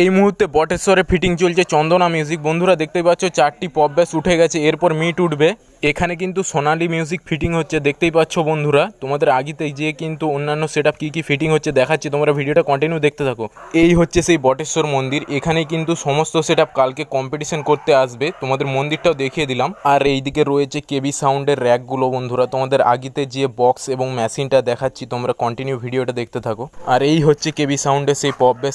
এই মুহূর্তে বটেশ্বরে ফিটিং চলছে চন্দনা মিউজিক। বন্ধুরা দেখতেই পাচ্ছ 4টি পপ ব্যাস উঠে গেছে, এরপর মিট উঠবে। এখানে কিন্তু সোনালি মিউজিক ফিটিং হচ্ছে, দেখতেই পাচ্ছ বন্ধুরা। তোমাদের আগেতে যে কিন্তু অন্যান্য সেটআপ কী কী ফিটিং হচ্ছে দেখাচ্ছি, তোমরা ভিডিওটা কন্টিনিউ দেখতে থাকো। এই হচ্ছে সেই বটেশ্বর মন্দির, এখানে কিন্তু সমস্ত সেটআপ কালকে কম্পিটিশন করতে আসবে, তোমাদের মন্দিরটাও দেখিয়ে দিলাম। আর এইদিকে রয়েছে কেবি সাউন্ডের র্যাকগুলো বন্ধুরা, তোমাদের আগেতে যে বক্স এবং মেশিনটা দেখাচ্ছি, তোমরা কন্টিনিউ ভিডিওটা দেখতে থাকো। আর এই হচ্ছে কেবি সাউন্ডের সেই পপ ব্যাস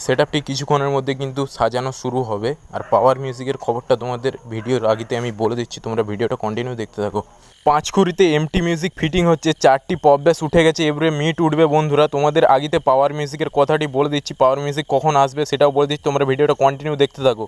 সেটআপটি কিছুক্ষণের মধ্যে কিন্তু সাজানো শুরু হবে। আর পাওয়ার মিউজিকের খবরটা তোমাদের ভিডিওর আগেতে আমি বলে দিচ্ছি, তোমরা ভিডিওটা কন্টিনিউ দেখতে থাকো। পাঁচখুরিতে এমটি মিউজিক ফিটিং হচ্ছে, 4টি পপ ব্যাস উঠে গেছে, এবারে মিট উঠবে বন্ধুরা। তোমাদের আগেতে পাওয়ার মিউজিকের কথাটি বলে দিচ্ছি, পাওয়ার মিউজিক কখন আসবে সেটাও বলে দিচ্ছি, তোমরা ভিডিওটা কন্টিনিউ দেখতে থাকো।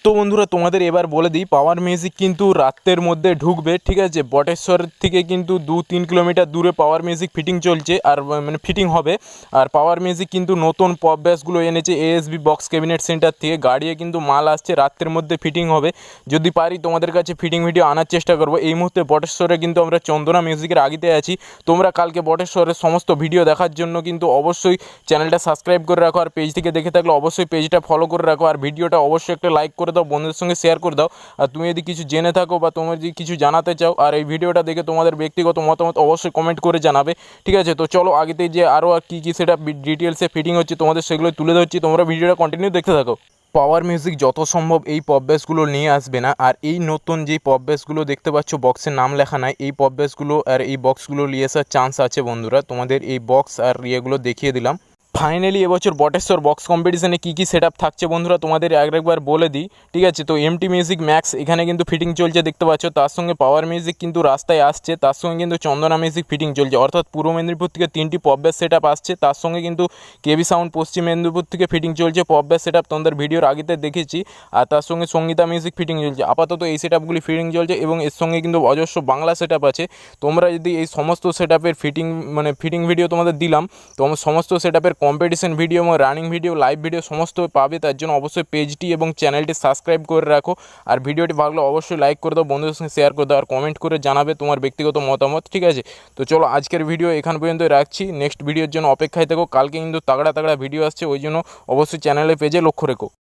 তো বন্ধুরা তোমাদের এবার বলে দিই, পাওয়ার মিউজিক কিন্তু রাতের মধ্যে ঢুকবে, ঠিক আছে। বটেশ্বর থেকে কিন্তু 2-3 কিলোমিটার দূরে পাওয়ার মিউজিক ফিটিং চলছে, আর মানে ফিটিং হবে। আর পাওয়ার মিউজিক কিন্তু নতুন পপ ব্যাসগুলো এনেছে এএসবি বক্স ক্যাবিনেট সেন্টার থেকে, গাড়িয়ে কিন্তু মাল আসছে, রাতের মধ্যে ফিটিং হবে। যদি পারি তোমাদের কাছে ফিটিং ভিডিও আনার চেষ্টা করবো। এই মুহূর্তে বটেশ্বরে কিন্তু আমরা চন্দনা মিউজিকের আগেতে আছি। তোমরা কালকে বটেশ্বরের সমস্ত ভিডিও দেখার জন্য কিন্তু অবশ্যই চ্যানেলটা সাবস্ক্রাইব করে রাখো, আর পেজ থেকে দেখে থাকলে অবশ্যই পেজটা ফলো করে রাখো, আর ভিডিওটা অবশ্যই একটা লাইক করে দাও, বন্ধুদের সঙ্গে শেয়ার করে দাও। আর তুমি যদি কিছু জেনে থাকো বা তুমি যদি কিছু জানাতে চাও, আর এই ভিডিওটা দেখে তোমাদের ব্যক্তিগত মতামত অবশ্যই কমেন্ট করে জানাবে, ঠিক আছে। তো চলো আগেতে যে আরও কী কী সেটা ডিটেলসে ফিটিং হচ্ছে তোমাদের সেগুলো তুলে ধরছি, তোমরা ভিডিওটা কন্টিনিউ দেখতে থাকো। পাওয়ার মিউজিক যত সম্ভব এই পপ ব্যাসগুলো নিয়ে আসবে না, আর এই নতুন যেই পপ ব্যাসগুলো দেখতে পাচ্ছ বক্সের নাম লেখা নাই, এই পপ ব্যাসগুলো আর এই বক্সগুলো নিয়ে আসার চান্স আছে বন্ধুরা। তোমাদের এই বক্স আর ইয়েগুলো দেখিয়ে দিলাম। ফাইনালি এবছর বটেশ্বর বক্স কম্পিটিশনে কী কী সেটআপ থাকছে বন্ধুরা তোমাদের একবার বলে দিই, ঠিক আছে। তো এমটি মিউজিক ম্যাক্স এখানে কিন্তু ফিটিং চলছে দেখতে পাচ্ছ, তার সঙ্গে পাওয়ার মিউজিক কিন্তু রাস্তায় আসছে, তার সঙ্গে কিন্তু চন্দনা মিউজিক ফিটিং চলছে, অর্থাৎ পূর্ব মেদিনীপুর থেকে 3টি পপ ব্যাস সেটআপ আসছে। তার সঙ্গে কিন্তু কেবি সাউন্ড পশ্চিম মেদিনীপুর থেকে ফিটিং চলছে পপ ব্যাস সেটআপ, তোমাদের ভিডিওর আগেতে দেখেছি। আর তার সঙ্গে সঙ্গীতা মিউজিক ফিটিং চলছে, আপাতত এই সেটআপগুলি ফিটিং চলছে, এবং এর সঙ্গে কিন্তু অজস্র বাংলা সেটআপ আছে। তোমরা যদি এই সমস্ত সেটআপের ফিটিং ভিডিও তোমাদের দিলাম, তোমার সমস্ত সেটআপের কম্পিটিশন ভিডিও এবং রানিং ভিডিও, লাইভ ভিডিও সমস্ত পাবে। তার জন্য অবশ্যই পেজটি এবং চ্যানেলটি সাবস্ক্রাইব করে রাখো, আর ভিডিওটি ভালো লাগলে অবশ্যই লাইক করে দাও, বন্ধুদের সঙ্গে শেয়ার করে দাও, আর কমেন্ট করে জানাবে তোমার ব্যক্তিগত মতামত, ঠিক আছে। তো চলো আজকের ভিডিও এখান পর্যন্ত রাখছি, নেক্সট ভিডিওর জন্য অপেক্ষায় থেকো। কালকে কিন্তু তাগড়া ভিডিও আসছে, ওই জন্য অবশ্যই চ্যানেলে পেজে লক্ষ্য রেখো।